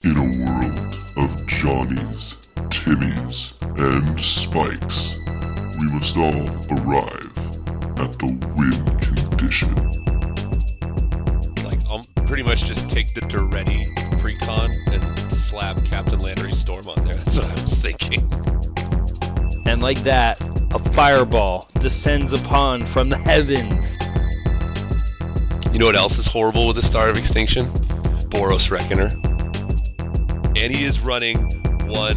In a world of Johnnies, Timmies, and Spikes, we must all arrive at the win condition. Like, I'll pretty much just take the Duretti Precon and slap Captain Landry's Storm on there. That's what I was thinking. And like that, a fireball descends upon from the heavens. You know what else is horrible with the Star of Extinction? Boros Reckoner. And he is running one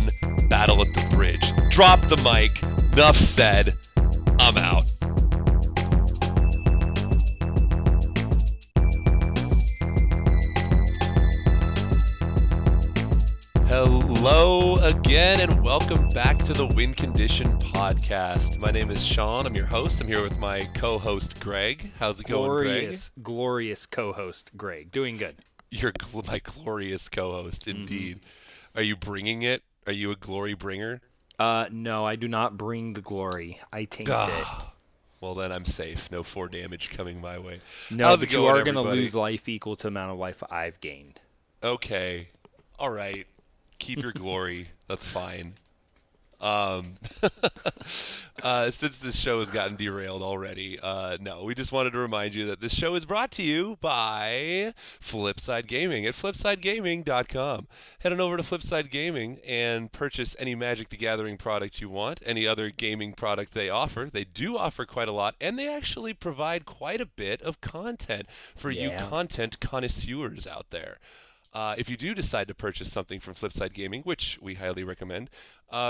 battle at the bridge. Drop the mic. Enough said. I'm out. Hello again, and welcome back to the Win Condition podcast. My name is Sean. I'm your host. I'm here with my co-host, Greg. How's it going, Greg? Glorious co-host, Greg. Doing good. You're my glorious co-host, indeed. Are you bringing it? Are you a glory bringer? No, I do not bring the glory. I taint it. Well, then I'm safe. No 4 damage coming my way. No, How's but it you going, are going to everybody? lose life equal to the amount of life I've gained. Okay. All right. Keep your glory. That's fine. Since this show has gotten derailed already, no, we just wanted to remind you that this show is brought to you by Flipside Gaming at flipsidegaming.com. Head on over to Flipside Gaming and purchase any Magic the Gathering product you want, any other gaming product they offer. They do offer quite a lot, and they actually provide quite a bit of content for you content connoisseurs out there. If you do decide to purchase something from Flipside Gaming, which we highly recommend,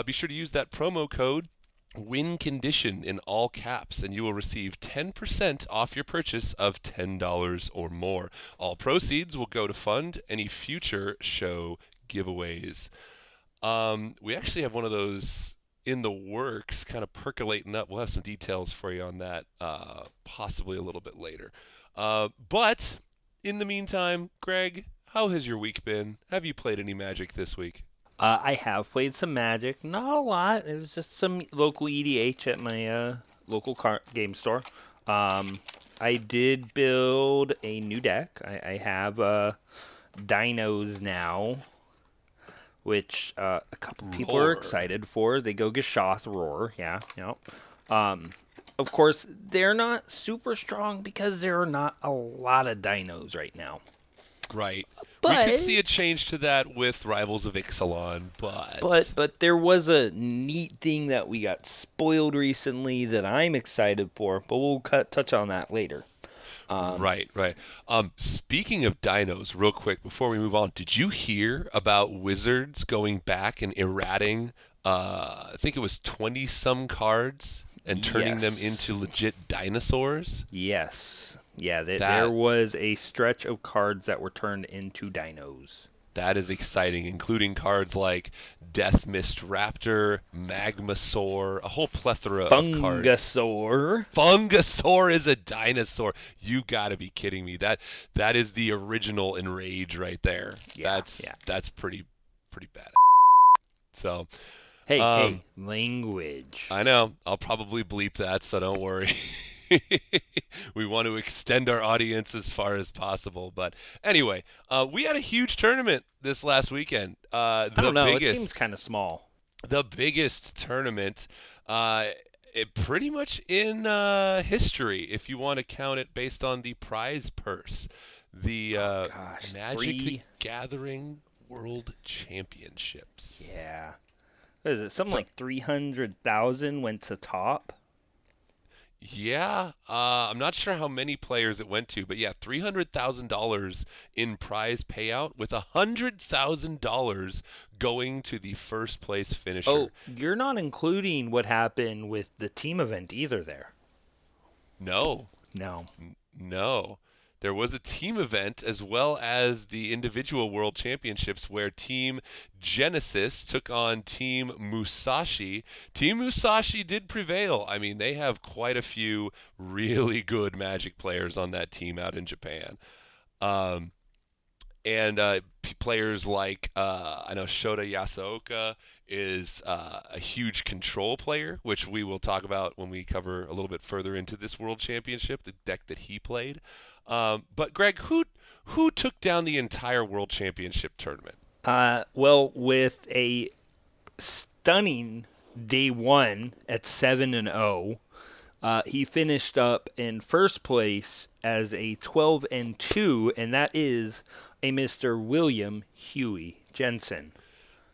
be sure to use that promo code WINCONDITION in all caps, and you will receive 10% off your purchase of $10 or more. All proceeds will go to fund any future show giveaways. We actually have one of those in the works, kind of percolating up. We'll have some details for you on that possibly a little bit later. But in the meantime, Greg, how has your week been? Have you played any Magic this week? I have played some Magic. Not a lot. It was just some local EDH at my local game store. I did build a new deck. I have Dinos now, which a couple people are excited for. They go Gashoth Roar. Yeah. Of course, they're not super strong because there are not a lot of Dinos right now. Right. But, we could see a change to that with Rivals of Ixalan, but there was a neat thing that we got spoiled recently that I'm excited for, but we'll touch on that later. Right. Speaking of dinos, real quick, before we move on, did you hear about Wizards going back and errating, I think it was 20-some cards, and turning them into legit dinosaurs? Yes. Yeah, there was a stretch of cards that were turned into dinos. That is exciting, including cards like Death Mist Raptor, Magmasaur, a whole plethora of cards. Fungasaur is a dinosaur. You got to be kidding me. That is the original Enrage right there. Yeah, that's pretty bad. So, hey, language. I know. I'll probably bleep that, so don't worry. We want to extend our audience as far as possible. But anyway, we had a huge tournament this last weekend. I don't know. It seems kind of small. The biggest tournament pretty much in history, if you want to count it based on the prize purse. The Magic the Gathering World Championships. Yeah. What is it? Something like 300,000 went to top? Yeah, I'm not sure how many players it went to, but yeah, $300,000 in prize payout with $100,000 going to the first place finisher. Oh, you're not including what happened with the team event either there. No. There was a team event as well as the individual world championships where Team Genesis took on Team Musashi. Team Musashi did prevail. I mean, they have quite a few really good Magic players on that team out in Japan. Players like, I know Shota Yasuoka is a huge control player, which we will talk about when we cover a little bit further into this World Championship, the deck that he played. But Greg, who took down the entire World Championship tournament? Well, with a stunning day one at 7-0, he finished up in first place as a 12-2, and that is a Mr. William Huey Jensen.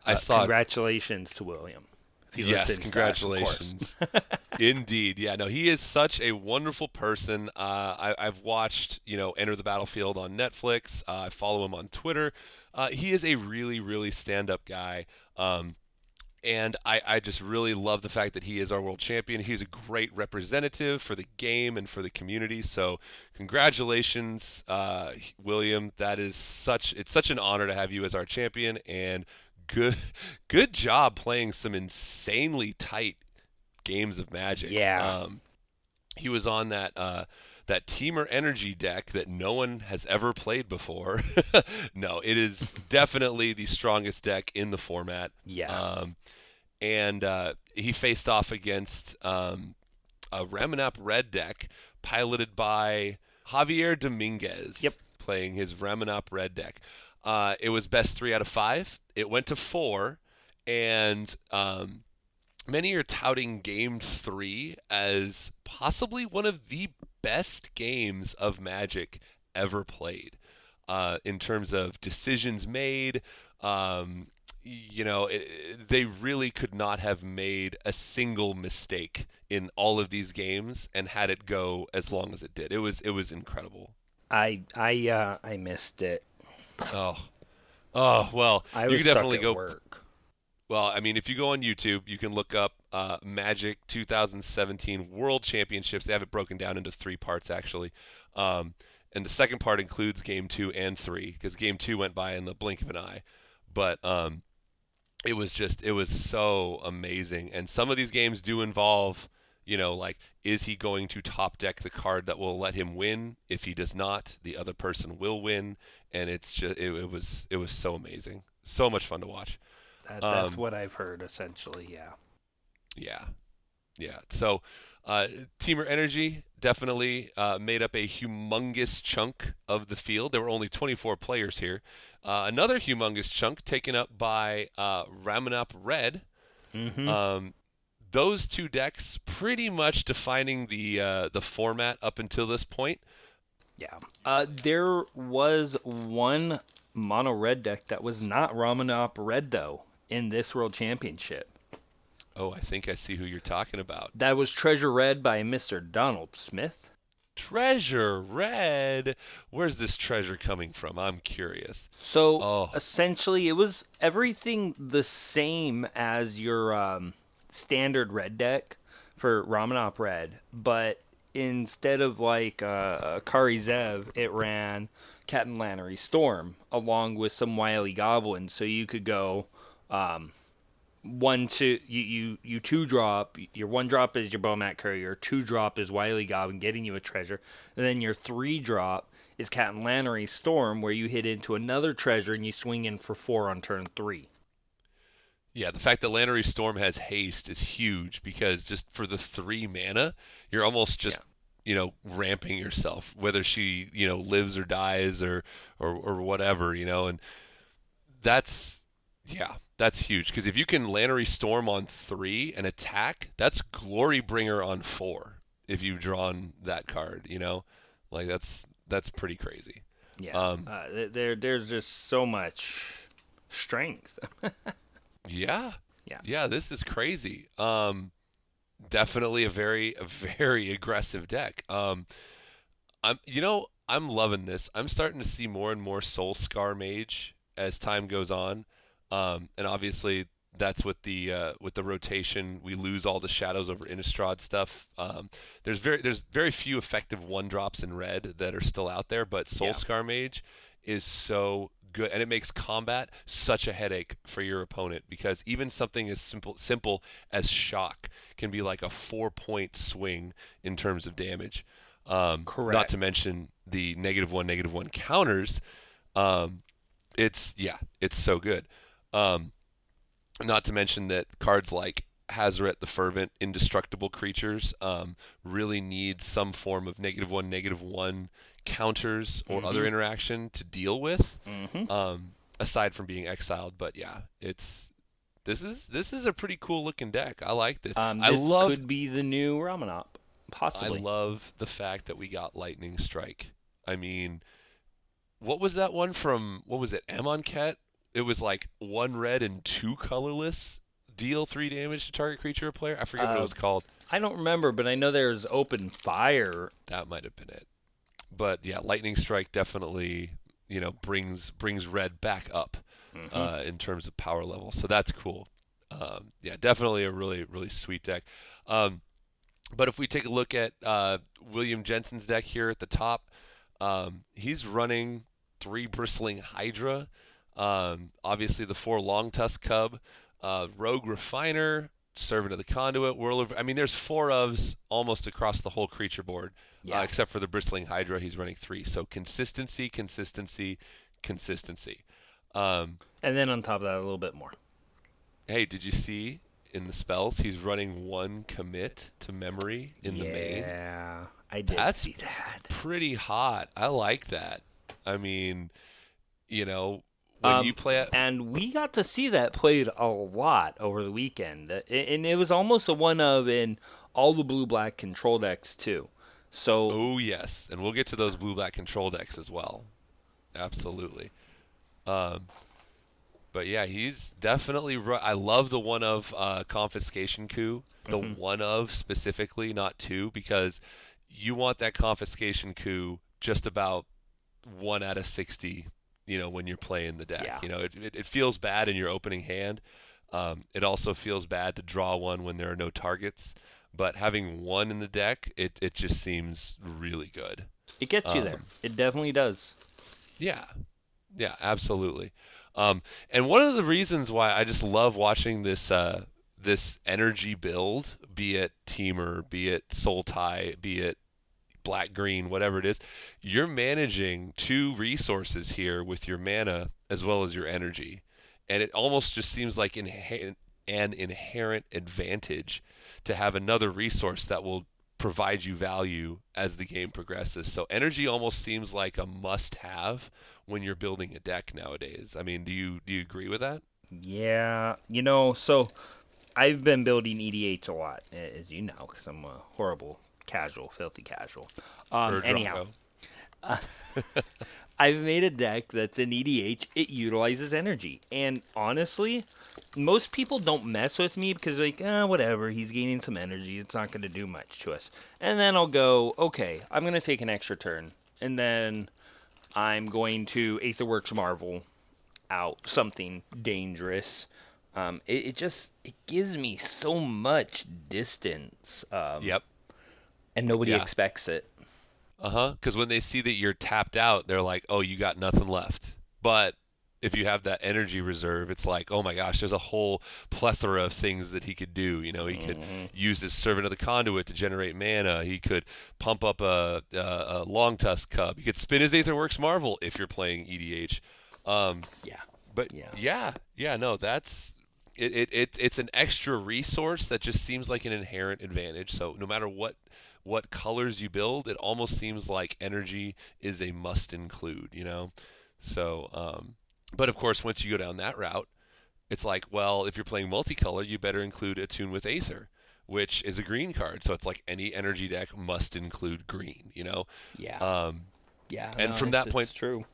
I saw. Congratulations to William. If he Yes, listens congratulations. to us, of course. Indeed. Yeah, no, he is such a wonderful person. I've watched, Enter the Battlefield on Netflix. I follow him on Twitter. He is a really, really stand-up guy. And I just really love the fact that he is our world champion. He's a great representative for the game and for the community. So congratulations, William. It's such an honor to have you as our champion, and good job playing some insanely tight games of Magic. Yeah. He was on that Teamer Energy deck that no one has ever played before. No, it is definitely the strongest deck in the format. Yeah. And he faced off against a Ramanap Red deck piloted by Javier Dominguez. Yep. Playing his Ramanap Red deck. It was best 3 out of 5. It went to 4, and many are touting Game 3 as possibly one of the best games of Magic ever played. In terms of decisions made, they really could not have made a single mistake in all of these games and had it go as long as it did. It was incredible. I missed it. Oh well, I you was can definitely stuck at go. work. Well, I mean, if you go on YouTube, you can look up Magic 2017 World Championships. They have it broken down into 3 parts, actually. And the second part includes Game 2 and 3, because Game 2 went by in the blink of an eye. But it was so amazing. And some of these games do involve, like, is he going to top deck the card that will let him win? If he does not, the other person will win. And it's just, it was so amazing. So much fun to watch. That's what I've heard, essentially, yeah. Yeah. So, Teamer Energy definitely made up a humongous chunk of the field. There were only 24 players here. Another humongous chunk taken up by Ramanap Red. Mm-hmm. Those 2 decks pretty much defining the format up until this point. Yeah. There was one mono red deck that was not Ramanap Red, though, in this World Championship. Oh, I think I see who you're talking about. That was Treasure Red by Mr. Donald Smith. Treasure Red? Where's this treasure coming from? I'm curious. So, essentially, it was everything the same as your standard red deck for Ramanap Red, but instead of like Kari Zev, it ran Captain Lannery Storm along with some Wily Goblins, so you could go 1-2. You 2-drop. Your 1-drop is your Bowmat Courier. 2-drop is Wily Goblin getting you a treasure, and then your 3-drop is Captain Lannery Storm, where you hit into another treasure and you swing in for 4 on turn 3. Yeah, the fact that Lannery Storm has haste is huge, because just for the 3 mana, you're almost just ramping yourself, whether she lives or dies or whatever, and that's huge, because if you can Lannery Storm on 3 and attack, that's Glory Bringer on 4 if you've drawn that card, like that's pretty crazy. Yeah, there's just so much strength. Yeah, this is crazy. Definitely a very aggressive deck. I'm loving this. I'm starting to see more and more Soul Scar Mage as time goes on. And obviously that's with the rotation. We lose all the Shadows over Innistrad stuff. There's very few effective 1-drops in red that are still out there, but Soul Scar Mage is so good, and it makes combat such a headache for your opponent, because even something as simple as shock can be like a 4-point swing in terms of damage. Correct. Not to mention the -1/-1 counters. It's so good. Not to mention that cards like Hazoret the Fervent, indestructible creatures, really need some form of -1/-1 counters or other interaction to deal with. aside from being exiled. But yeah, this is a pretty cool looking deck. I like this. This could be the new Ramanop, I possibly. love the fact that we got Lightning Strike. I mean, what was that one from? What was it? Amonkhet. It was like 1 red and 2 colorless. Deal 3 damage to target creature or player. I forget what it was called. I don't remember, but I know there's open fire. That might have been it. But yeah, Lightning Strike definitely, brings red back up in terms of power level. So that's cool. Yeah, definitely a really really sweet deck. But if we take a look at William Jensen's deck here at the top, he's running 3 Bristling Hydra. Obviously the 4 Long Tusk Cub, Rogue Refiner, Servant of the Conduit, I mean, there's 4 ofs almost across the whole creature board, except for the Bristling Hydra. He's running 3. So consistency, consistency, consistency. And then on top of that, a little bit more. Hey, did you see in the spells he's running 1 commit to memory in the main? Yeah, I did see that. Pretty hot. I like that. I mean, when you play it. And we got to see that played a lot over the weekend. And it was almost a one of in all the blue-black control decks, too. So. Oh, yes. And we'll get to those blue-black control decks as well. Absolutely. But yeah, he's definitely. I love the one of confiscation coup. The one of specifically, not 2, because you want that confiscation coup just about 1 out of 60. When you're playing the deck, it feels bad in your opening hand. It also feels bad to draw one when there are no targets. But having 1 in the deck, it just seems really good. It gets you there. It definitely does. Yeah, absolutely. And one of the reasons why I just love watching this this energy build, be it Teamer, be it Sultai, be it black, green, whatever it is, you're managing 2 resources here with your mana as well as your energy. And it almost just seems like an inherent advantage to have another resource that will provide you value as the game progresses. So energy almost seems like a must-have when you're building a deck nowadays. I mean, do you agree with that? Yeah, so I've been building EDH a lot, as you know, because I'm a horrible filthy casual. Anyhow, I've made a deck that's an EDH. It utilizes energy, and honestly, most people don't mess with me because whatever, he's gaining some energy. It's not going to do much to us. And then I'll go, okay, I'm going to take an extra turn, and then I'm going to Aetherworks Marvel out something dangerous. It gives me so much distance. Yep. And nobody expects it. Because when they see that you're tapped out, they're like, oh, you got nothing left. But if you have that energy reserve, it's like, oh my gosh, there's a whole plethora of things that he could do. He could use his Servant of the Conduit to generate mana. He could pump up a Long Tusk Cub. He could spin his Aetherworks Marvel if you're playing EDH. No, that's it's an extra resource that just seems like an inherent advantage. So no matter what colors you build, it almost seems like energy is a must include, So, but of course, once you go down that route, it's like, well, if you're playing multicolor, you better include Attune with Aether, which is a green card. So it's like any energy deck must include green, Yeah. And from that point, it's true.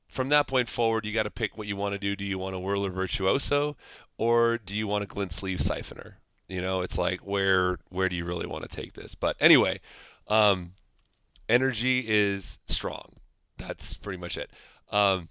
From that point forward, you got to pick what you want to do. Do you want a Whirler Virtuoso, or do you want a Glint Sleeve Siphoner? It's like, where do you really want to take this? But anyway, energy is strong. That's pretty much it. I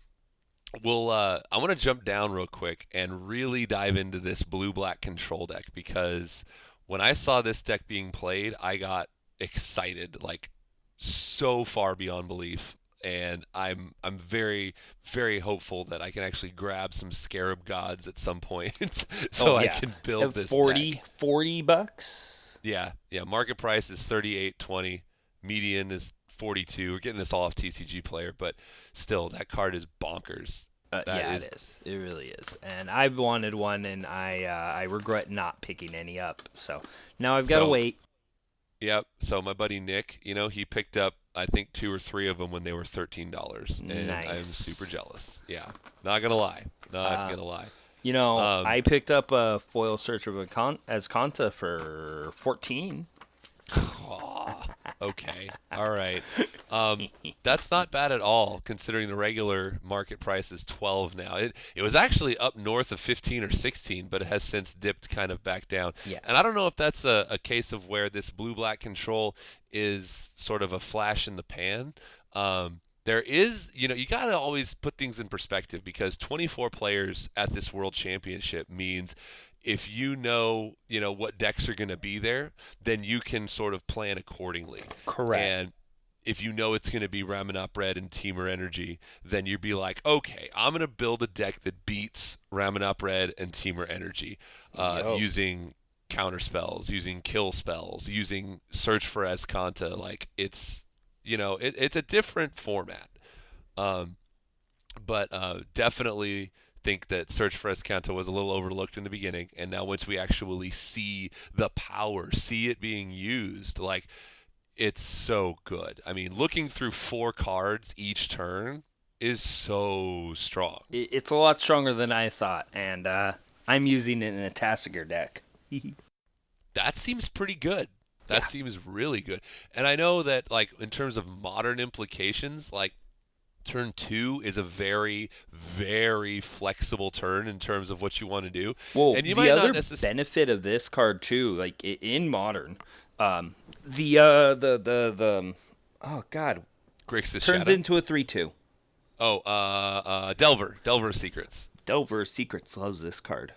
want to jump down real quick and really dive into this blue-black control deck, because when I saw this deck being played, I got excited, like so far beyond belief. And I'm very, very hopeful that I can actually grab some Scarab Gods at some point so I can build this deck. $40? Yeah. Market price is $38.20. Median is 42. We're getting this all off TCG Player, but still, that card is bonkers. It is. It really is. And I've wanted one, and I regret not picking any up. So now I've got to wait. Yep. So my buddy Nick, he picked up I think two or three of them when they were $13, and I'm super Nice. jealous. Yeah, not gonna lie, not Uh, gonna lie. I picked up a foil Search of as Kanta for 14. Aw, okay, all right. That's not bad at all, considering the regular market price is 12 now. It was actually up north of 15 or 16, but it has since dipped kind of back down. Yeah. And I don't know if that's a case of where this blue-black control is sort of a flash in the pan. There is, you got to always put things in perspective because 24 players at this World Championship means if what decks are going to be there, then you can sort of plan accordingly. Correct. And if you know it's going to be Ramunap Red and Teamer Energy, then you'd be like, okay, I'm going to build a deck that beats Ramunap Red and Teamer Energy using counter spells, using kill spells, using Search for Escanta. Like it's a different format. Um, but definitely think that Search for Escanto was a little overlooked in the beginning, and now once we actually see the power, see it being used, like it's so good. I mean, looking through 4 cards each turn is so strong. It's a lot stronger than I thought, and I'm using it in a Tassiger deck. That seems pretty good. That seems really good. And I know that like in terms of modern implications, like turn 2 is a very, very flexible turn in terms of what you want to do. Well, And you the might other not necessarily. benefit of this card too, like in Modern, the oh god, Grixis turns Shadow. into a 3/2. Oh, Delver Secrets. Delver Secrets loves this card.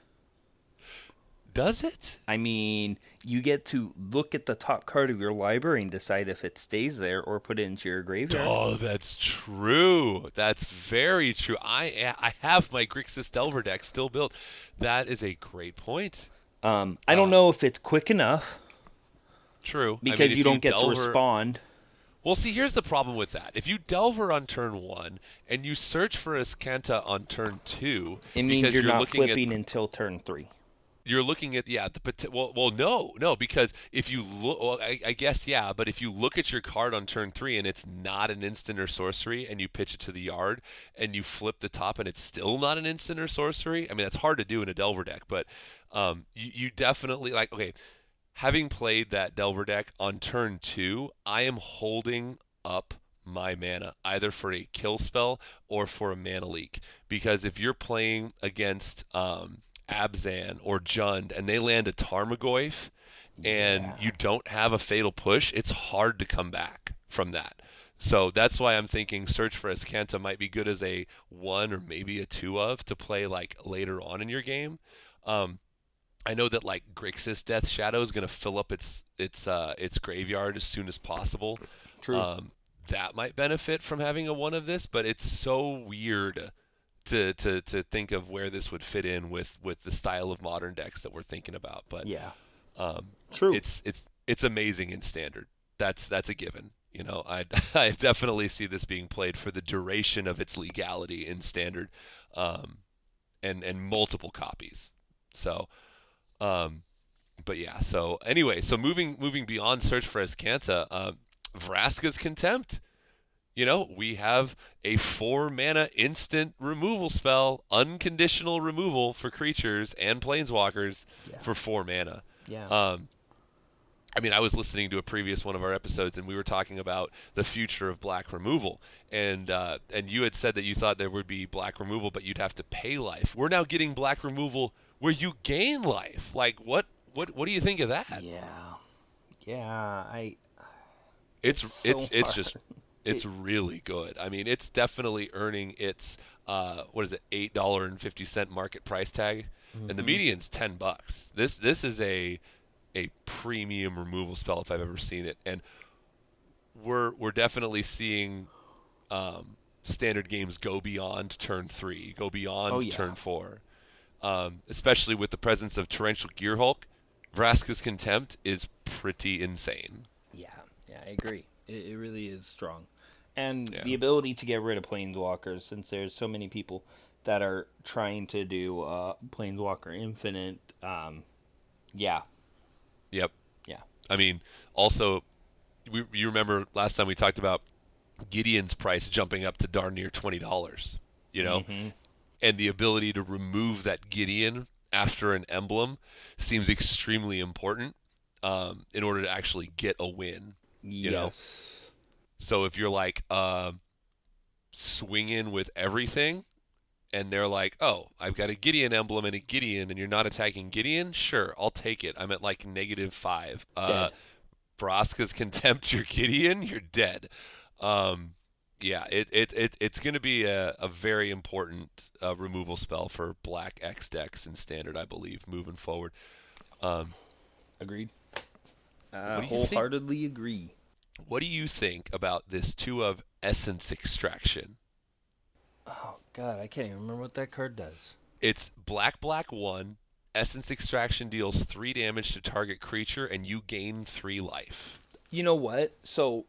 Does it? I mean, you get to look at the top card of your library and decide if it stays there or put it into your graveyard. Oh, that's true. That's very true. I have my Grixis Delver deck still built. That is a great point. I don't know if it's quick enough True. because I mean, if you don't get to Delver, respond. Well, see, here's the problem with that. If you Delver on turn 1 and you search for Escanta on turn 2, It means because you're not looking flipping until turn 3. you're looking at no, because if you look, well, I guess yeah, but if you look at your card on turn 3 and it's not an instant or sorcery, and you pitch it to the yard and you flip the top and it's still not an instant or sorcery, I mean that's hard to do in a Delver deck, but you definitely like okay, having played that Delver deck on turn 2, I am holding up my mana either for a kill spell or for a mana leak, because if you're playing against Abzan or Jund and they land a Tarmogoyf and you don't have a fatal push, it's hard to come back from that. So that's why I'm thinking Search for Escanta might be good as a 1 or maybe a 2 of to play like later on in your game. I know that like Grixis Death Shadow is going to fill up its graveyard as soon as possible. True. That might benefit from having a 1 of this, but it's so weird to think of where this would fit in with the style of modern decks that we're thinking about. But True. It's amazing in Standard. That's a given. I definitely see this being played for the duration of its legality in Standard, and multiple copies. So, but yeah. So anyway, so moving beyond Search for Escanta, Vraska's Contempt. We have a 4-mana instant removal spell, unconditional removal for creatures and planeswalkers for 4 mana. Yeah. I mean, I was listening to a previous one of our episodes, and we were talking about the future of black removal, and you had said that you thought there would be black removal, but you'd have to pay life. We're now getting black removal where you gain life. Like, what do you think of that? Yeah. It's just. It's really good. I mean, it's definitely earning its $8.50 market price tag, and the median's $10. This is a premium removal spell if I've ever seen it, and we're definitely seeing standard games go beyond turn 3, go beyond turn 4, especially with the presence of Torrential Gearhulk. Vraska's Contempt is pretty insane. Yeah, I agree. It really is strong. And the ability to get rid of Planeswalkers, since there's so many people that are trying to do Planeswalker Infinite. Yep. Yeah. I mean, also, you remember last time we talked about Gideon's price jumping up to darn near $20, you know? Mm-hmm. And the ability to remove that Gideon after an emblem seems extremely important in order to actually get a win, you know? Yes. So if you're like swinging with everything, and they're like, oh, I've got a Gideon emblem and a Gideon, and you're not attacking Gideon, sure, I'll take it. I'm at like -5. Dead. Vraska's Contempt your Gideon, you're dead. Um, yeah, it's going to be a very important removal spell for Black X decks in Standard, I believe, moving forward. Um, Agreed. what do you think? Wholeheartedly agree. What do you think about this 2 of Essence Extraction? Oh, God, I can't even remember what that card does. It's black, black 1. Essence Extraction deals 3 damage to target creature, and you gain 3 life. You know what? So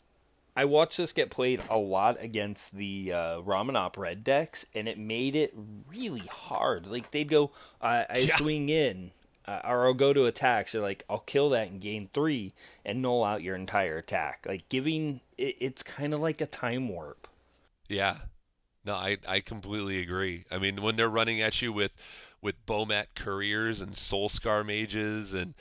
I watched this get played a lot against the Ramanop red decks, and it made it really hard. Like, they'd go, I swing in, or I'll go to attack. So, like, I'll kill that and gain 3 and null out your entire attack. Like, it's kind of like a time warp. Yeah. No, I completely agree. I mean, when they're running at you with Bomat Couriers and Soulscar Mages and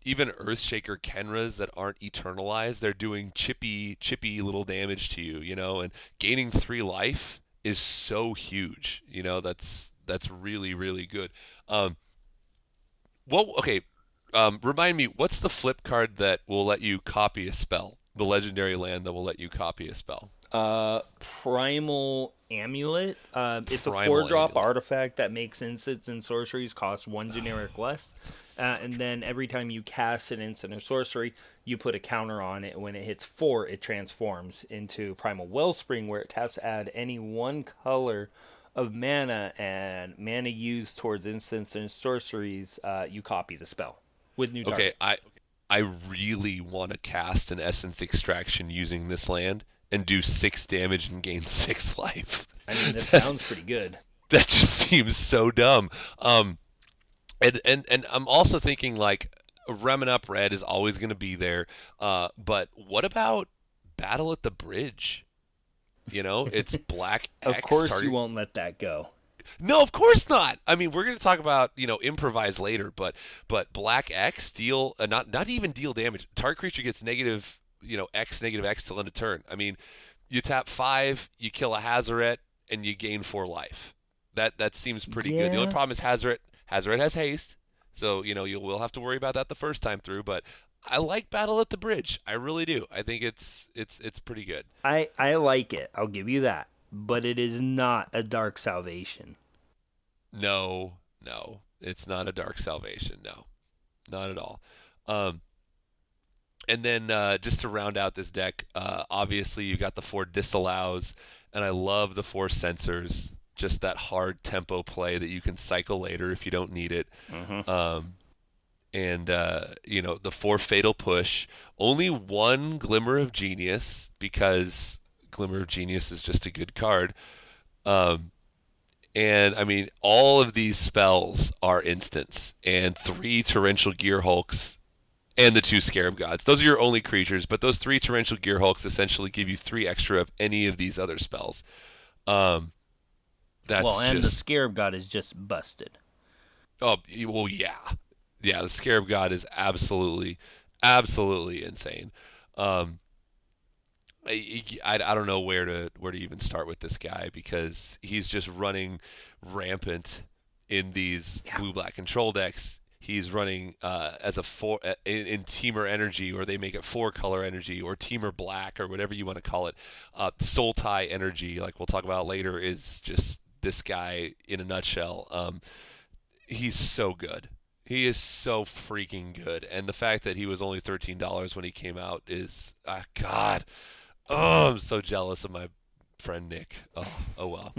even Earthshaker Kenras that aren't eternalized, they're doing chippy little damage to you, you know, and gaining 3 life is so huge. You know, that's really, really good. Okay, remind me, what's the flip card that will let you copy a spell? The legendary land that will let you copy a spell. Primal Amulet. It's a Primal 4-drop Amulet. artifact that makes instants and sorceries cost 1 generic less. And then every time you cast an instant or sorcery, you put a counter on it. When it hits 4, it transforms into Primal Wellspring, where it taps to add any 1 color of mana, and mana used towards instants and sorceries, you copy the spell with new Okay, targets. I really want to cast an Essence Extraction using this land and do 6 damage and gain 6 life. I mean, that sounds pretty good. That just seems so dumb. And I'm also thinking like Remin Up Red is always going to be there. But what about Battle at the Bridge? You know, it's Black X. Of course, target. you won't let that go. No, of course not. I mean, we're going to talk about improvise later, but Black X deal not even deal damage. Target creature gets X -X till end of turn. I mean, you tap 5, you kill a Hazoret, and you gain 4 life. That seems pretty good. The only problem is Hazoret has haste, so you will have to worry about that the first time through. But I like Battle at the Bridge. I really do. I think it's pretty good. I like it. I'll give you that. But it is not a Dark Salvation. No, it's not a Dark Salvation. No, not at all. And then just to round out this deck, obviously you got the 4 disallows, and I love the 4 censors. Just that hard tempo play that you can cycle later if you don't need it. Mm-hmm. And the 4 fatal push. Only 1 Glimmer of Genius, because Glimmer of Genius is just a good card. And I mean, all of these spells are instants, and 3 Torrential Gear Hulks and the 2 Scarab Gods. Those are your only creatures, but those 3 Torrential Gear Hulks essentially give you 3 extra of any of these other spells. The Scarab God is just busted. Oh, well, yeah. Yeah, the Scarab God is absolutely insane. I don't know where to even start with this guy, because he's just running rampant in these blue-black control decks. He's running as a 4 in Teamer Energy, or they make it 4-color energy, or Teamer Black, or whatever you want to call it. Soul Tie Energy, like we'll talk about later, is just this guy in a nutshell. He's so good. He is so freaking good, and the fact that he was only $13 when he came out is God. Oh, I'm so jealous of my friend Nick. Oh well.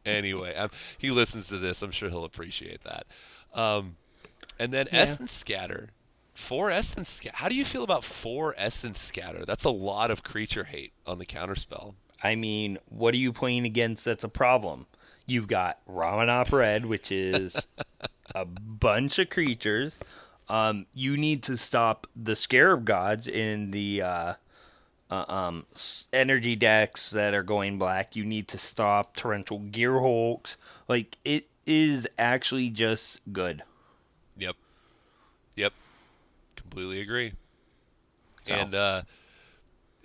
Anyway, he listens to this. I'm sure he'll appreciate that. And then Essence Scatter. 4 Essence Scatter. How do you feel about 4 Essence Scatter? That's a lot of creature hate on the counterspell. I mean, what are you playing against that's a problem? You've got Ramanop Red, which is a bunch of creatures. You need to stop the Scarab Gods in the energy decks that are going black. You need to stop Torrential Gearhulks. Like, it is actually just good. Yep. Yep. Completely agree. So. And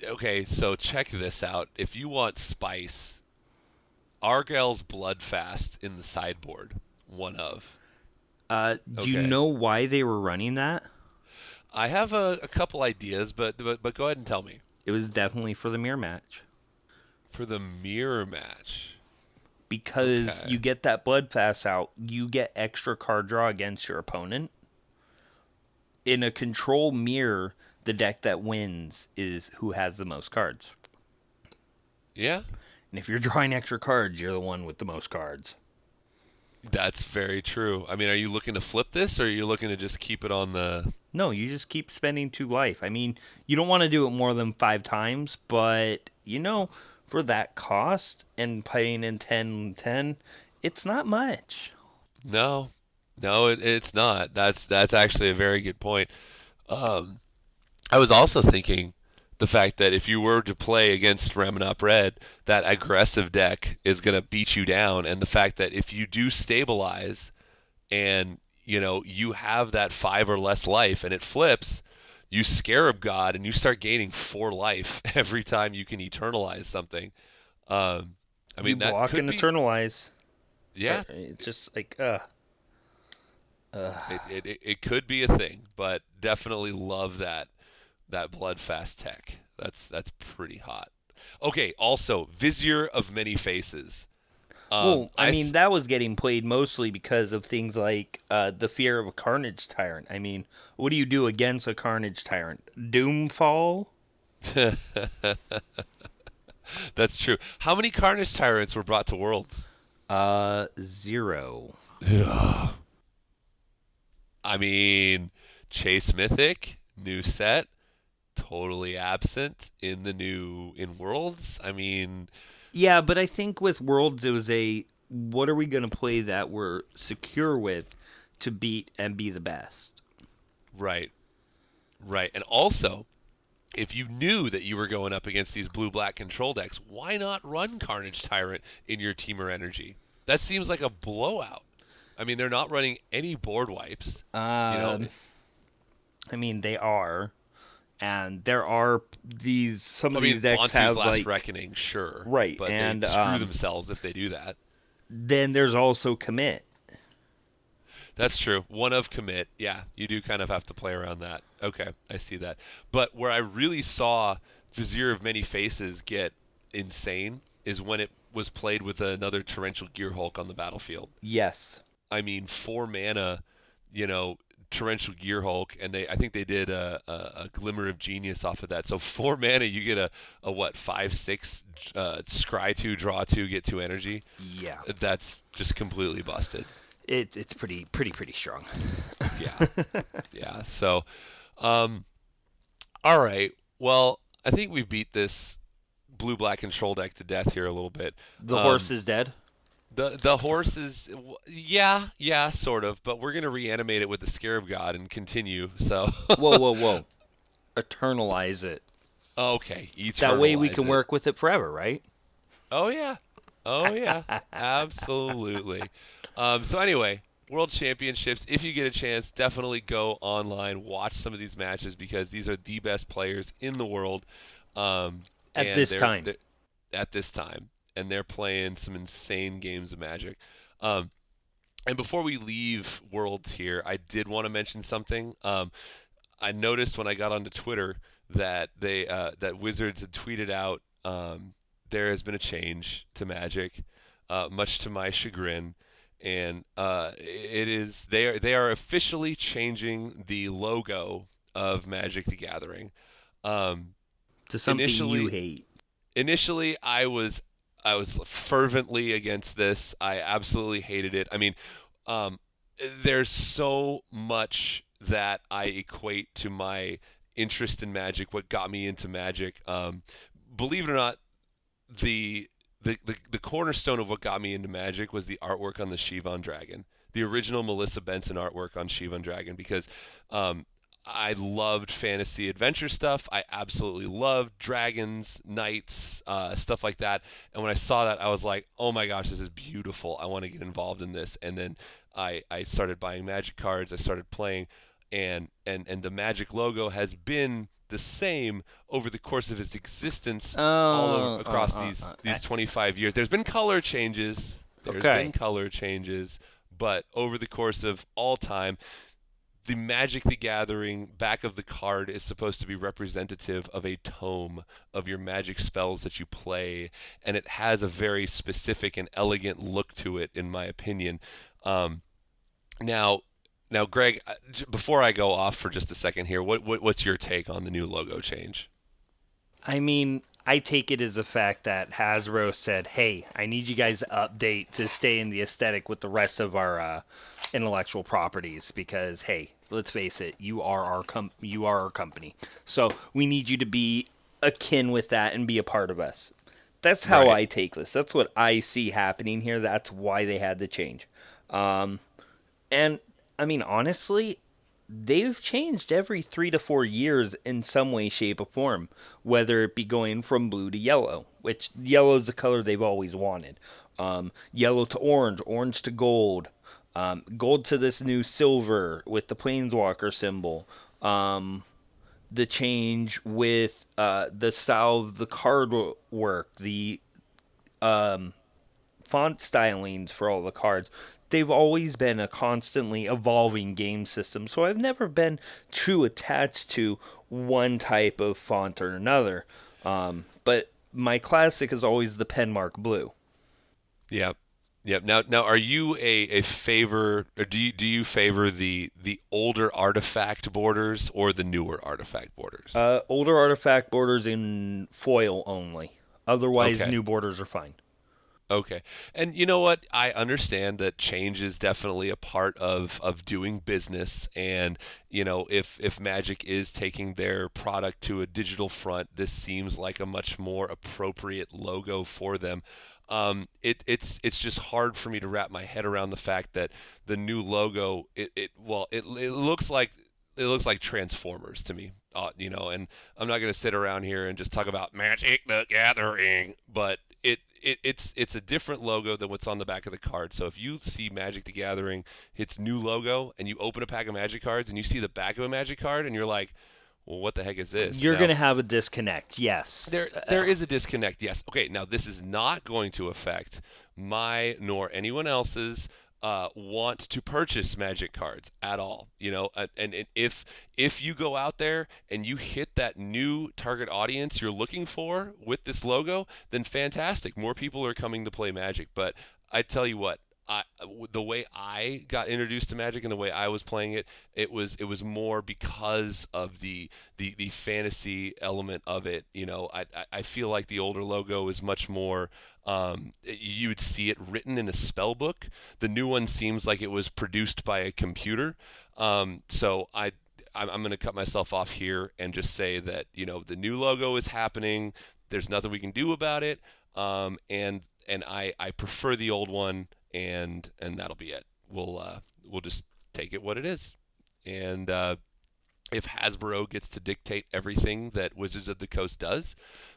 okay, so check this out. If you want spice, Argyle's Bloodfast in the sideboard, one of. Do you know why they were running that? I have a couple ideas, but go ahead and tell me. It was definitely for the mirror match. For the mirror match. Because you get that Bloodfast out, you get extra card draw against your opponent. In a control mirror, the deck that wins is who has the most cards. Yeah. And if you're drawing extra cards, you're the one with the most cards. That's very true. I mean, are you looking to flip this, or are you looking to just keep it on the... No, you just keep spending 2 life. I mean, you don't want to do it more than 5 times, but, for that cost and paying in 10, it's not much. No, it's not. That's actually a very good point. I was also thinking the fact that if you were to play against Ramunap Red, that aggressive deck is going to beat you down, and the fact that if you do stabilize and you have that 5 or less life and it flips, you Scarab God and you start gaining 4 life every time you can eternalize something. I mean, you that block could and be... eternalize. Yeah. It's just like, It could be a thing, but definitely love that Bloodfast tech. That's pretty hot. Okay, also Vizier of Many Faces. I mean, that was getting played mostly because of things like the fear of a Carnage Tyrant. I mean, what do you do against a Carnage Tyrant? Doomfall? That's true. How many Carnage Tyrants were brought to Worlds? 0. I mean, Chase Mythic, new set, totally absent in Worlds. I mean... Yeah, but I think with Worlds, it was what are we going to play that we're secure with to beat and be the best? Right. And also, if you knew that you were going up against these blue-black control decks, why not run Carnage Tyrant in your Teamer Energy? That seems like a blowout. I mean, they're not running any board wipes. I mean, they are. And there are some of these decks Bantu's have Last Reckoning, sure. Right, But and they screw themselves if they do that. Then there's also Commit. That's true. One of Commit, yeah, you do kind of have to play around that. Okay, I see that. But where I really saw Vizier of Many Faces get insane is when it was played with another Torrential Gearhulk on the battlefield. Yes. I mean, 4 mana, Torrential Gearhulk, and I think they did a Glimmer of Genius off of that. So 4 mana, you get a what, 5/6 scry 2, draw 2, get 2 energy. Yeah, that's just completely busted. It's pretty strong. Yeah. So, all right. Well, I think we beat this blue-black control deck to death here a little bit. The horse is dead. The horse is, yeah, sort of. But we're gonna reanimate it with the Scarab God and continue. So. Whoa! Eternalize it. Okay, eternalize that way we can work with it forever, right? Oh yeah, absolutely. So anyway, World Championships. If you get a chance, definitely go online, watch some of these matches because these are the best players in the world. At this time. And they're playing some insane games of Magic. And before we leave Worlds here, I did want to mention something. I noticed when I got onto Twitter that that Wizards had tweeted out there has been a change to Magic, much to my chagrin, and they are officially changing the logo of Magic the Gathering to something you hate. Initially, I was fervently against this. I absolutely hated it. I mean, there's so much that I equate to my interest in Magic, what got me into Magic. Believe it or not, the cornerstone of what got me into Magic was the artwork on the Shivan Dragon. the original Melissa Benson artwork on Shivan Dragon because I loved fantasy adventure stuff. I absolutely loved dragons, knights, stuff like that. And when I saw that, I was like, oh my gosh, this is beautiful. I want to get involved in this. And then I started buying Magic cards. I started playing, and the Magic logo has been the same over the course of its existence all over across these 25 years. There's been color changes. But over the course of all time, the Magic the Gathering back of the card is supposed to be representative of a tome of your Magic spells that you play, and it has a very specific and elegant look to it, in my opinion. Now, Greg, before I go off for just a second here, what's your take on the new logo change? I mean, I take it as a fact that Hasbro said, hey, I need you guys to update to stay in the aesthetic with the rest of our intellectual properties because, hey, let's face it, you are our company. So we need you to be akin with that and be a part of us. That's how I take this. That's what I see happening here. That's why they had to change. And, I mean, honestly, they've changed every 3 to 4 years in some way, shape, or form, whether it be going from blue to yellow, which yellow is the color they've always wanted. Yellow to orange, orange to gold, gold to this new silver with the Planeswalker symbol. The change with the style of the card work, the font stylings for all the cards. They've always been a constantly evolving game system, so I've never been too attached to one type of font or another. But my classic is always the Penmark blue. Yep. Now, are you a favor, or do you favor the older artifact borders or the newer artifact borders? Older artifact borders in foil only. Otherwise, Okay. new borders are fine. Okay. And you know what? I understand that change is definitely a part of doing business. And, if Magic is taking their product to a digital front, this seems like a much more appropriate logo for them. It's just hard for me to wrap my head around the fact that the new logo, it looks like Transformers to me. And I'm not going to sit around here and just talk about Magic the Gathering, but it's a different logo than what's on the back of the card. So if you see Magic the Gathering, its new logo, and you open a pack of Magic cards and you see the back of a Magic card, and you're like, well, what the heck is this? You're going to have a disconnect, yes. There is a disconnect, yes. Okay, now this is not going to affect my nor anyone else's want to purchase Magic cards at all, and if you go out there and you hit that new target audience you're looking for with this logo, then fantastic, more people are coming to play Magic. But I tell you what, the way I got introduced to Magic and the way I was playing it, it was more because of the fantasy element of it. I feel like the older logo is much more. You would see it written in a spell book. The new one seems like it was produced by a computer. So I'm going to cut myself off here and just say that the new logo is happening. There's nothing we can do about it. And I prefer the old one. And that'll be it. We'll just take it what it is. And if Hasbro gets to dictate everything that Wizards of the Coast does,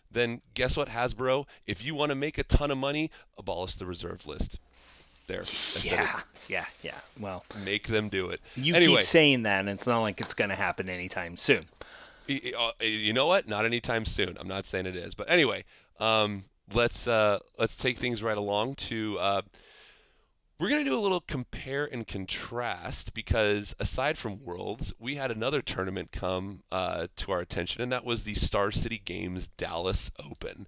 then guess what, Hasbro? If you want to make a ton of money, abolish the reserve list. There. Yeah. Well, make them do it. You anyway, keep saying that, and it's not like it's going to happen anytime soon. You know what? Not anytime soon. I'm not saying it is. But anyway, let's take things right along to. We're going to do a little compare and contrast because aside from Worlds, we had another tournament come to our attention, and that was the Star City Games Dallas Open.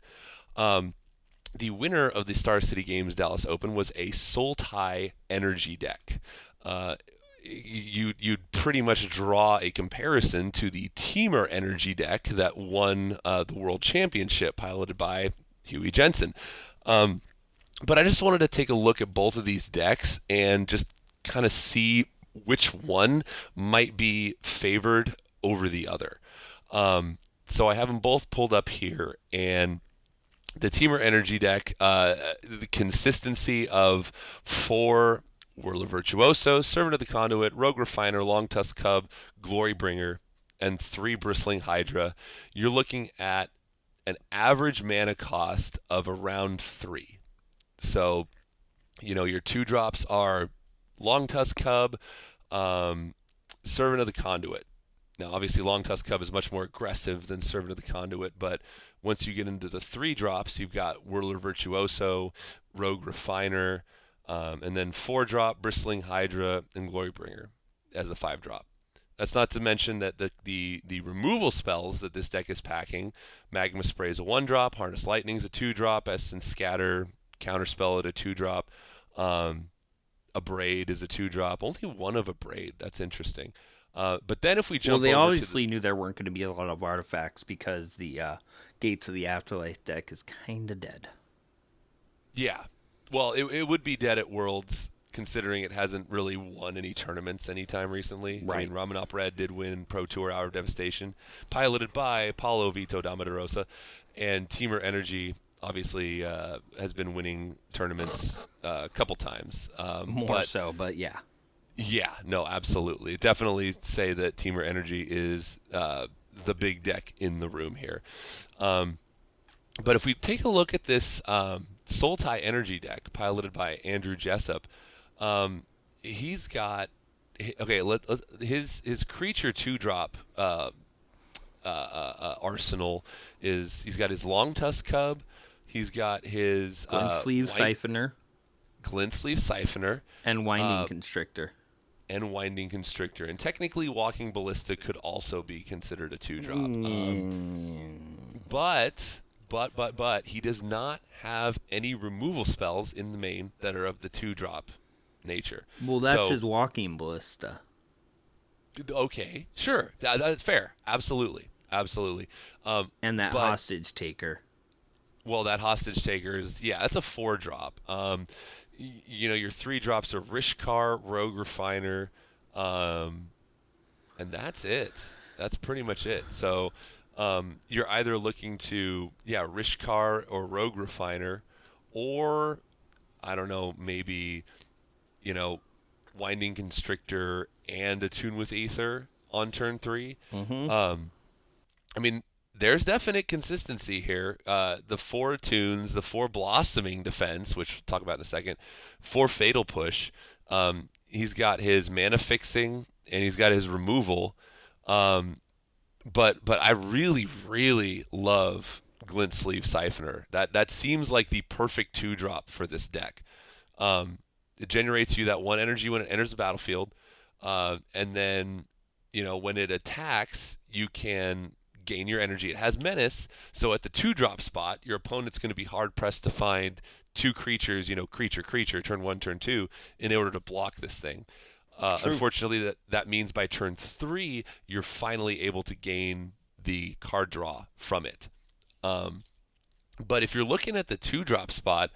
The winner of the Star City Games Dallas Open was a Sultai Energy deck. You'd pretty much draw a comparison to the Teamer Energy deck that won the World Championship, piloted by Huey Jensen. But I just wanted to take a look at both of these decks and just kind of see which one might be favored over the other. So I have them both pulled up here, and the Teamer Energy deck, the consistency of 4 Whirler Virtuoso, Servant of the Conduit, Rogue Refiner, Long Tusk Cub, Glory Bringer, and 3 Bristling Hydra, you're looking at an average mana cost of around 3. So, your 2-drops are Long Tusk Cub, Servant of the Conduit. Now, obviously, Long Tusk Cub is much more aggressive than Servant of the Conduit, but once you get into the 3-drops, you've got Whirler Virtuoso, Rogue Refiner, and then 4-drop Bristling Hydra and Glorybringer as the 5-drop. That's not to mention that the removal spells that this deck is packing, Magma Spray is a 1-drop, Harness Lightning is a 2-drop, Essence Scatter, Counterspell at a 2-drop, Abrade is a 2-drop, only one of Abrade, that's interesting. But then if we jump they over obviously knew there weren't going to be a lot of artifacts because the Gates of the Afterlife deck is kind of dead. Yeah. Well, it would be dead at Worlds, considering it hasn't really won any tournaments anytime recently. Right. I mean, Ramanop Red did win Pro Tour Hour of Devastation, piloted by Paulo Vito Damaderosa, and Teamer Energy obviously has been winning tournaments a couple times. But yeah. Yeah, no, absolutely. Definitely say that Teamer Energy is the big deck in the room here. But if we take a look at this Sultai Energy deck piloted by Andrew Jessup, he's got his creature 2-drop arsenal is he's got his Long Tusk Cub, he's got his Glint-Sleeve Siphoner, and Winding Constrictor. And Winding Constrictor. And technically, Walking Ballista could also be considered a 2-drop. But he does not have any removal spells in the main that are of the 2-drop nature. Well, that's his Walking Ballista. Okay, sure. That's fair. Absolutely. And that Hostage Taker. Well, that Hostage Taker is, that's a 4-drop. Your 3-drops are Rishkar, Rogue Refiner, and that's it. That's pretty much it. So you're either looking to, Rishkar or Rogue Refiner, or, I don't know, maybe, Winding Constrictor and Attune with Aether on turn 3. I mean, there's definite consistency here. The 4 Attunes, the 4 Blossoming Defense, which we'll talk about in a second, 4 Fatal Push. He's got his mana fixing and he's got his removal. But I really, really love Glint-Sleeve Siphoner. That seems like the perfect 2-drop for this deck. It generates you that 1 energy when it enters the battlefield, and then when it attacks, you can gain your energy. It has Menace, so at the 2-drop spot, your opponent's going to be hard pressed to find 2 creatures, creature, turn 1, turn 2, in order to block this thing. Unfortunately, that means by turn 3, you're finally able to gain the card draw from it. But if you're looking at the 2-drop spot,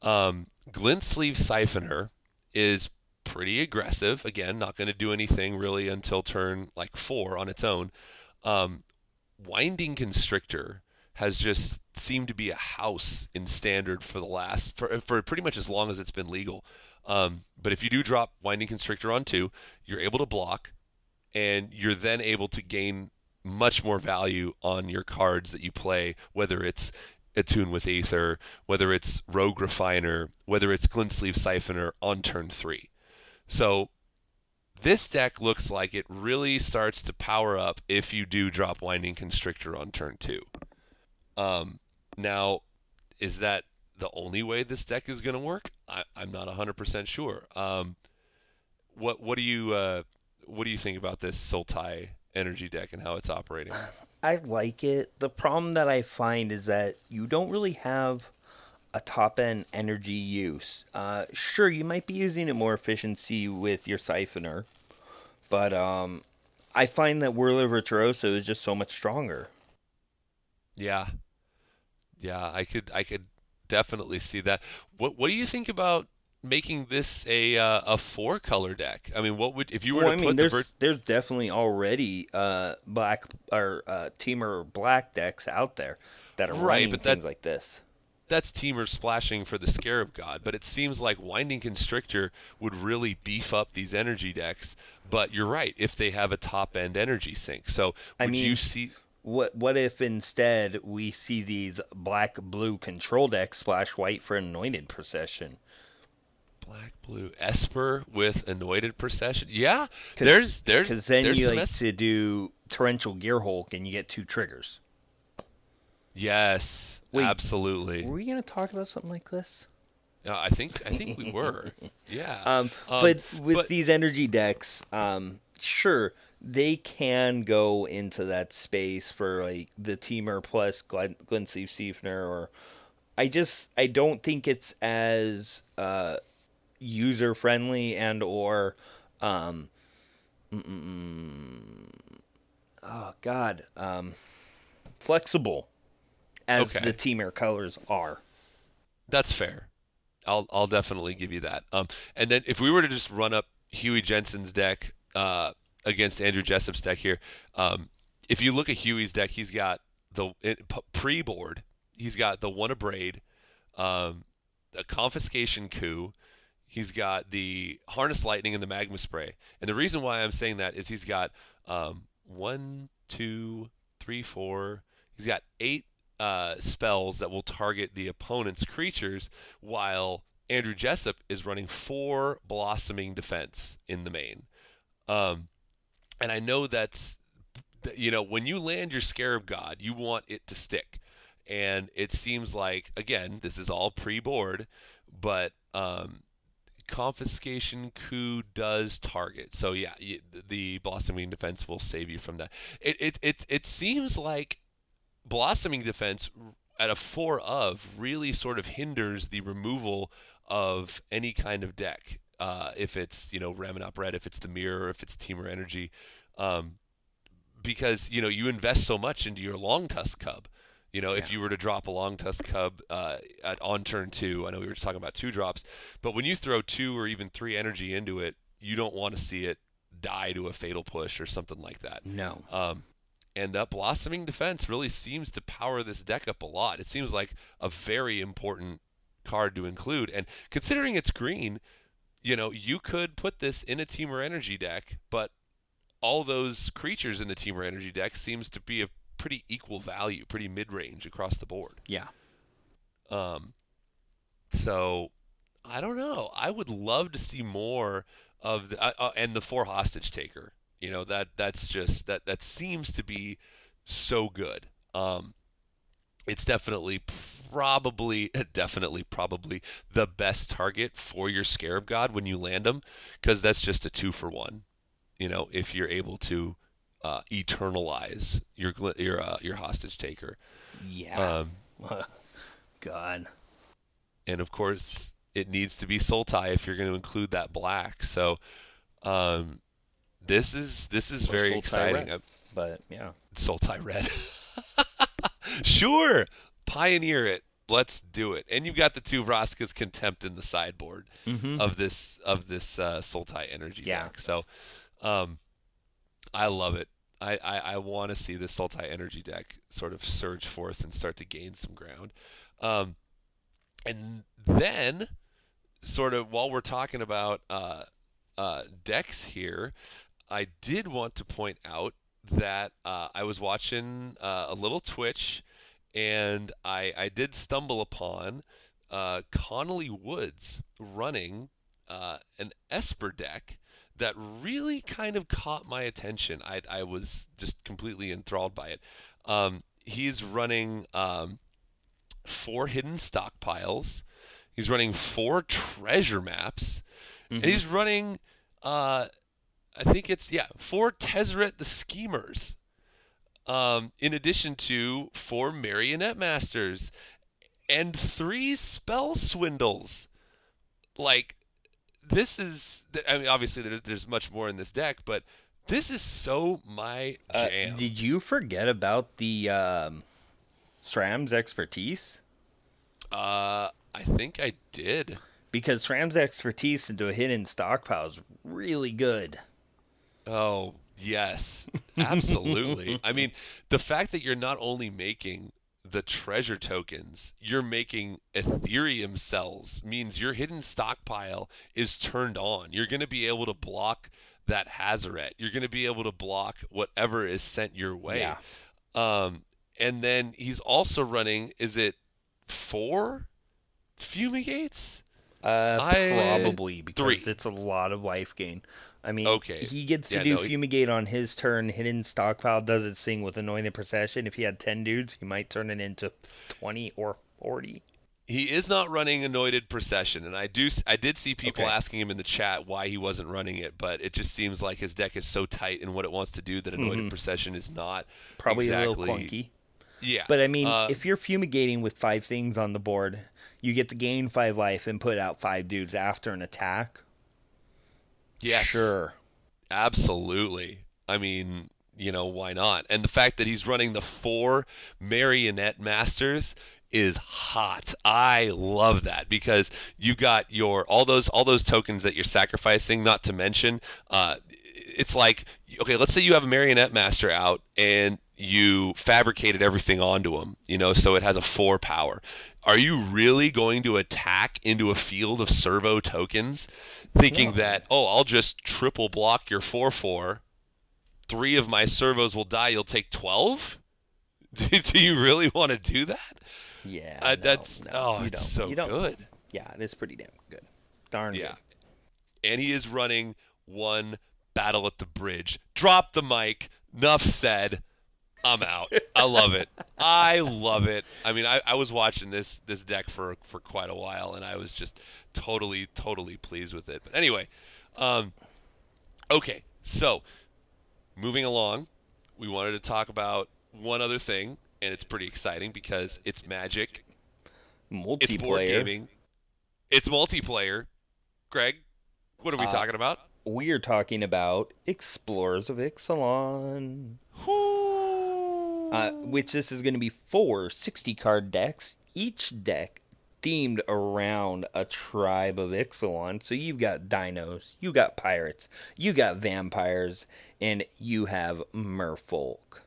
Glint-Sleeve Siphoner is pretty aggressive. Again, not going to do anything really until turn 4 on its own. Winding Constrictor has just seemed to be a house in Standard for for pretty much as long as it's been legal. But if you do drop Winding Constrictor on 2, you're able to block, and you're then able to gain much more value on your cards that you play, whether it's Attune with Aether, whether it's Rogue Refiner, whether it's Glint-Sleeve Siphoner on turn 3. So this deck looks like it really starts to power up if you do drop Winding Constrictor on turn 2. Now, is that the only way this deck is going to work? I'm not 100% sure. What do you think about this Sultai Energy deck and how it's operating? I like it. The problem that I find is that you don't really have a top-end energy use. Sure, you might be using it more efficiency with your Siphoner, but I find that Whirler Virtuoso is just so much stronger. Yeah, I could definitely see that. What do you think about making this a 4-color deck? I mean, what would if you were to put there's definitely already black or teamer black decks out there that are running things like this. that's Teamer splashing for the Scarab God, but it seems like Winding Constrictor would really beef up these energy decks. But you're right, if they have a top-end energy sink. So I would you mean, see... what if instead we see these black-blue control decks splash white for Anointed Procession? Black-blue Esper with Anointed Procession? Yeah, Because there's then you some like to do Torrential Gearhulk and you get 2 triggers. Yes, Wait, absolutely. Were we going to talk about something like this? I think we were. Yeah. But with these energy decks, sure, they can go into that space for like the Teamer plus Glensteve Siefner, or I don't think it's as user friendly and or oh god, flexible as Okay. the Teamer colors are. That's fair. I'll definitely give you that. And then if we were to just run up Huey Jensen's deck against Andrew Jessup's deck here, if you look at Huey's deck, he's got the pre-board. He's got the one Abrade, a Confiscation Coup. He's got the Harness Lightning and the Magma Spray. And the reason why I'm saying that is he's got 1, 2, 3, 4. He's got 8 spells that will target the opponent's creatures, while Andrew Jessup is running 4 Blossoming Defense in the main. And I know that's, when you land your Scarab God, you want it to stick. And it seems like, again, this is all pre-board, but Confiscation Coup does target. So yeah, the Blossoming Defense will save you from that. It seems like Blossoming Defense at a 4 of really sort of hinders the removal of any kind of deck. If it's, Raminop Red, if it's the Mirror, if it's Teamer Energy. Because, you invest so much into your Long Tusk Cub. If you were to drop a Long Tusk Cub on turn 2, I know we were just talking about 2 drops, but when you throw 2 or even 3 energy into it, you don't want to see it die to a Fatal Push or something like that. No. And that Blossoming Defense really seems to power this deck up a lot. It seems like a very important card to include. And considering it's green, you could put this in a Teamer Energy deck, but all those creatures in the Teamer Energy deck seems to be a pretty equal value, pretty mid-range across the board. Yeah. So I don't know. I would love to see more of the and the 4 Hostage Taker. That's just that seems to be so good. It's definitely probably the best target for your Scarab God when you land them, because that's just a 2-for-1. If you're able to eternalize your Hostage Taker. Yeah. God. And of course, it needs to be Sultai if you're going to include that black. So, this is very Sultai exciting. Red, but yeah, Sultai Red. Sure, pioneer it. Let's do it. And you've got the 2 Vraska's Contempt in the sideboard of this Sultai Energy deck. So, I love it. I want to see this Sultai Energy deck sort of surge forth and start to gain some ground. And then, sort of while we're talking about decks here, I did want to point out that I was watching a little Twitch, and I did stumble upon Connolly Woods running an Esper deck that really kind of caught my attention. I was just completely enthralled by it. He's running 4 hidden stockpiles. He's running 4 treasure maps. And he's running, I think it's, 4 Tezzeret the Schemers. In addition to 4 Marionette Masters and 3 Spell Swindles. Like, this is, obviously there's much more in this deck, but this is so my jam. Did you forget about the SRAM's expertise? I think I did. Because SRAM's expertise into a hidden stockpile is really good. Oh, yes. Absolutely. I mean, the fact that you're not only making the treasure tokens, you're making Ethereum cells, means your hidden stockpile is turned on. You're going to be able to block that Hazaret. You're going to be able to block whatever is sent your way. Yeah. And then he's also running, is it 4 fumigates? Probably because 3. it's a lot of life gain. I mean, Okay. he gets to Yeah, do no, fumigate on his turn. Hidden stockpile does its thing with anointed procession. If he had 10 dudes, he might turn it into 20 or 40. He is not running Anointed Procession, and I did see people Okay. asking him in the chat why he wasn't running it, but it just seems like his deck is so tight in what it wants to do that Anointed Procession is not Probably exactly, a little clunky. Yeah, But I mean, if you're fumigating with 5 things on the board, you get to gain 5 life and put out 5 dudes after an attack. yes, Sure. absolutely. I mean, why not? And the fact that he's running the 4 Marionette Masters is hot. I love that because you got all those tokens that you're sacrificing. Not to mention, it's like, okay, let's say you have a Marionette Master out and you fabricated everything onto him, so it has a 4 power. Are you really going to attack into a field of servo tokens thinking that, I'll just triple block your 4/4, 3 of my servos will die, you'll take 12? Do you really want to do that? Yeah. It's You so don't. good. Yeah, it is pretty damn good. Darn Yeah. good. And he is running 1 Battle at the Bridge. Drop the mic. Enough said. I'm out. I love it. I love it. I mean, I was watching this deck for quite a while, and I was just totally pleased with it. But anyway, okay. So, moving along, we wanted to talk about one other thing, and it's pretty exciting because it's Magic. It's board Multiplayer. gaming. It's multiplayer. Greg, what are we talking about? We are talking about Explorers of Ixalan. Which this is going to be 4 60-card decks, each deck themed around a tribe of Ixalan. So you've got dinos, you got pirates, you got vampires, and you have merfolk.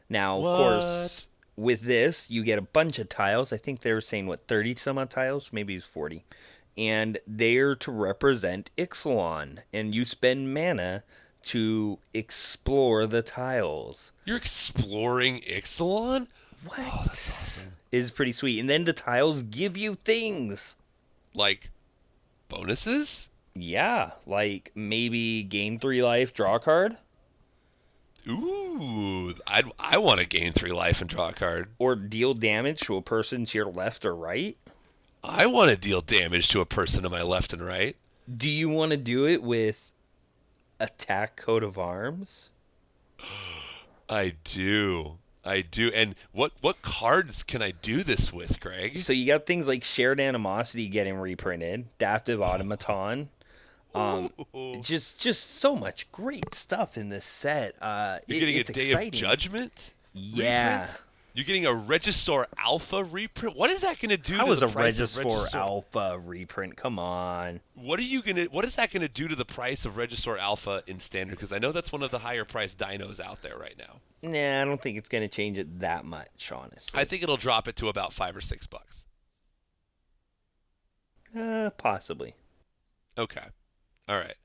Now, of course, with this, you get a bunch of tiles. I think they were saying, 30 some odd tiles? Maybe it's 40. And they're to represent Ixalan. And you spend mana to explore the tiles. You're exploring Ixalan? What? Oh, that's awesome. Is pretty sweet. And then the tiles give you things. Like bonuses? Yeah, like maybe gain 3 life, draw a card. Ooh, I want to gain 3 life and draw a card. Or deal damage to a person to your left or right. I want to deal damage to a person to my left and right. Do you want to do it with attack coat of arms? I do. And what cards can I do this with, Greg? So you got things like Shared Animosity getting reprinted, Adaptive Automaton. Just so much great stuff in this set. You're getting it's a Day exciting. of Judgment? Yeah. Reprint? You're getting a Regisaur Alpha reprint? What is that going to do How to is the a price of Regisaur Regisaur? Alpha reprint? Come on. What is that going to do to the price of Regisaur Alpha in Standard? Because I know that's one of the higher priced dinos out there right now. Nah, I don't think it's going to change it that much, honestly. I think it'll drop it to about $5 or $6. Possibly. Okay. All right.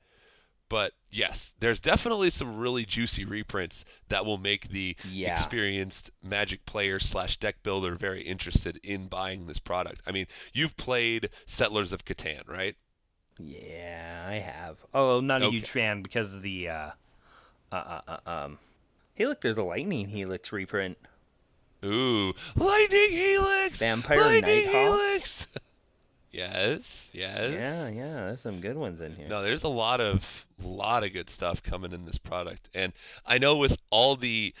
But yes, there's definitely some really juicy reprints that will make the experienced Magic player / deck builder very interested in buying this product. I mean, you've played Settlers of Catan, right? Yeah, I have. Oh, not a huge fan because of the Hey, look, there's a Lightning Helix reprint. Ooh, Lightning Helix! Vampire Lightning Nighthawk? Helix! Yes. Yeah, there's some good ones in here. No, there's a lot of good stuff coming in this product, and I know with all the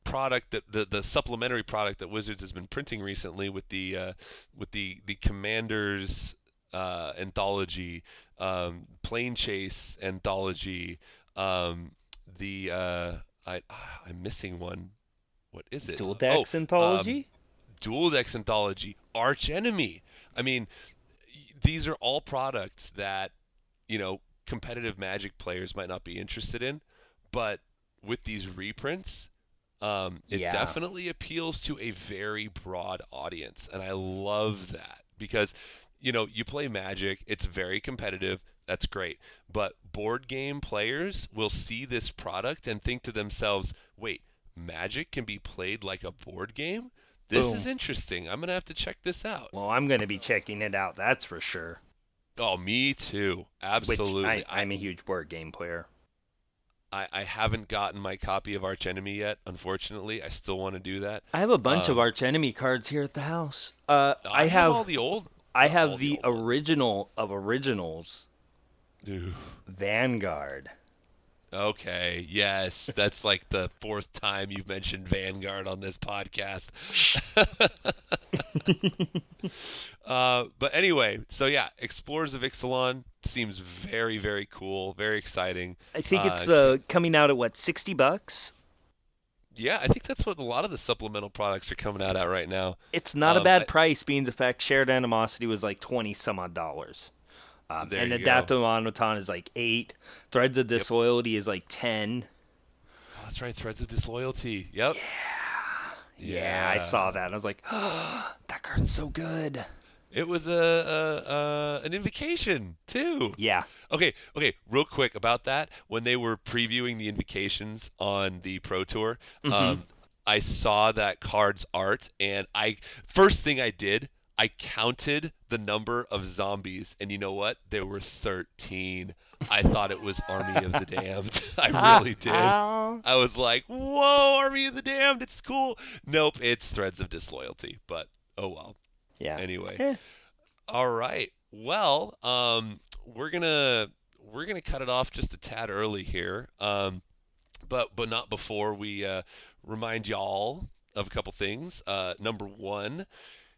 product that the supplementary product that Wizards has been printing recently with the Commanders anthology, Plane Chase anthology, I'm missing one. What is it? Dual Decks anthology? Dual Decks anthology, Arch Enemy. I mean, these are all products that, competitive Magic players might not be interested in, but with these reprints, It Yeah. definitely appeals to a very broad audience, and I love that because, you play Magic, it's very competitive, that's great, but board game players will see this product and think to themselves, wait, Magic can be played like a board game? This is Boom. interesting. I'm going to have to check this out. Well, I'm going to be checking it out, that's for sure. Oh, me too. Which Absolutely. I'm a huge board game player. I haven't gotten my copy of Arch Enemy yet, unfortunately. I still want to do that. I have a bunch of Arch Enemy cards here at the house. I have all the old. I have all the old ones. original of originals, Ooh. Vanguard. Okay, yes, that's like the fourth time you've mentioned Vanguard on this podcast. But anyway, so yeah, Explorers of Ixalan seems very, very cool, very exciting. I think it's coming out at what, $60? Yeah, I think that's what a lot of the supplemental products are coming out at right now. It's not a bad price, being the fact Shared Animosity was like 20 some odd dollars. And Adaptive Automaton is like 8. Threads of Disloyalty is like 10. Oh, that's right, Threads of Disloyalty. Yep. Yeah, I saw that. And I was like, oh, that card's so good. It was an invocation too. Yeah. Okay. Real quick about that. When they were previewing the invocations on the Pro Tour, I saw that card's art, and first thing I did, I counted the number of zombies, and you know what? There were 13. I thought it was Army of the Damned. I really did. I was like, whoa, Army of the Damned, it's cool. Nope, it's Threads of Disloyalty, but oh well. Yeah. Anyway. All right. Well, we're gonna cut it off just a tad early here. But not before we remind y'all of a couple things. Number one,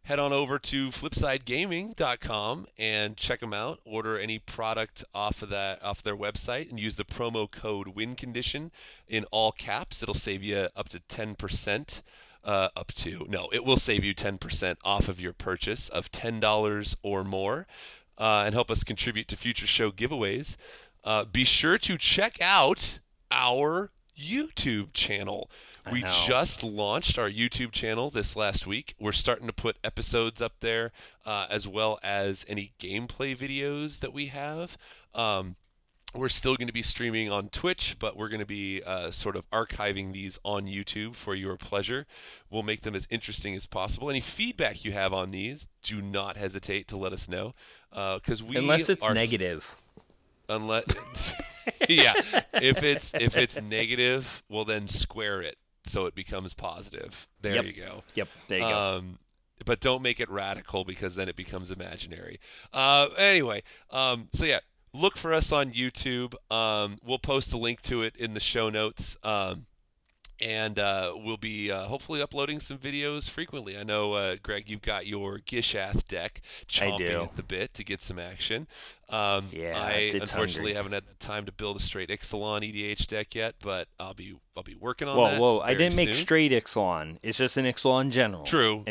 head on over to flipsidegaming.com and check them out. Order any product off their website and use the promo code WINCONDITION in all caps. It'll save you up to 10%. It will save you 10% off of your purchase of $10 or more, and help us contribute to future show giveaways. Be sure to check out our YouTube channel. We just launched our YouTube channel this last week. We're starting to put episodes up there, as well as any gameplay videos that we have. We're still going to be streaming on Twitch, but we're going to be sort of archiving these on YouTube for your pleasure. We'll make them as interesting as possible. Any feedback you have on these, do not hesitate to let us know. Unless it's negative. Yeah, if it's negative, well then square it so it becomes positive. There you go. Yep, there you go. But don't make it radical, because then it becomes imaginary. Anyway, so yeah. Look for us on YouTube. We'll post a link to it in the show notes. And we'll be hopefully uploading some videos frequently. I know, Greg, you've got your Gishath deck chomping at the bit to get some action. I unfortunately haven't had the time to build a straight Ixalan EDH deck yet, but I'll be working on that. Whoa! I didn't make straight Ixalan. It's just an Ixalan general. True.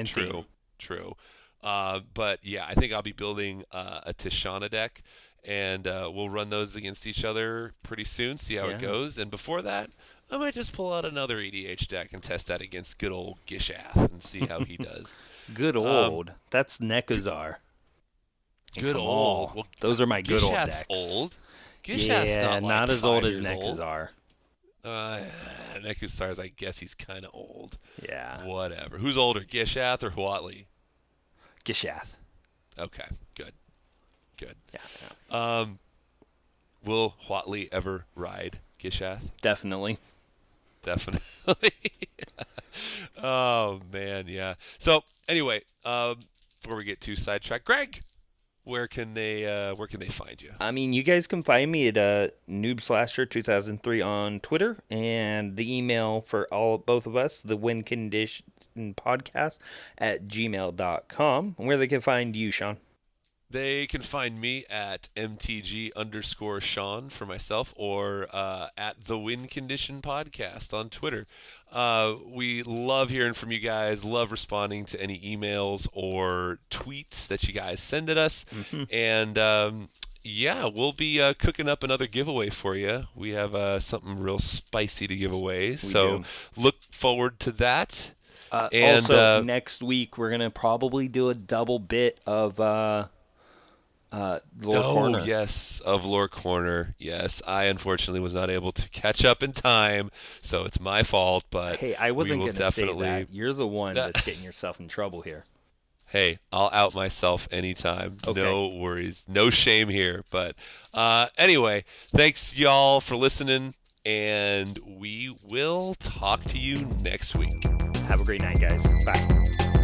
But yeah, I think I'll be building a Tishana deck. And we'll run those against each other pretty soon, see how it goes. And before that, I might just pull out another EDH deck and test that against good old Gishath and see how he does. Good old. That's Nekazar. Good old. Well, those are my good old decks. Old. Gishath's not as old as Nekazar. Nekazar's, I guess he's kind of old. Yeah. Whatever. Who's older, Gishath or Huatli? Gishath. Okay, good. Yeah. Will Huatli ever ride Gishath? Definitely. Oh man, yeah. So anyway, before we get too sidetracked, Greg, where can they find you? I mean, you guys can find me at NoobSlasher2003 on Twitter, and the email for both of us, the Win Condition Podcast at gmail.com. Where they can find you, Sean? They can find me at MTG_Sean for myself, or at the Win Condition Podcast on Twitter. We love hearing from you guys, love responding to any emails or tweets that you guys send at us. And Yeah, we'll be cooking up another giveaway for you. We have something real spicy to give away, so do. look forward to that. And Also, next week we're gonna probably do a double bit of Lore Corner. yes, of Lore Corner. Yes, I unfortunately was not able to catch up in time, so it's my fault. But Hey, I wasn't we will gonna say definitely. that. You're the one that's getting yourself in trouble here. Hey, I'll out myself anytime. Okay. No worries. No shame here. But anyway, thanks y'all for listening, and we will talk to you next week. Have a great night, guys. Bye.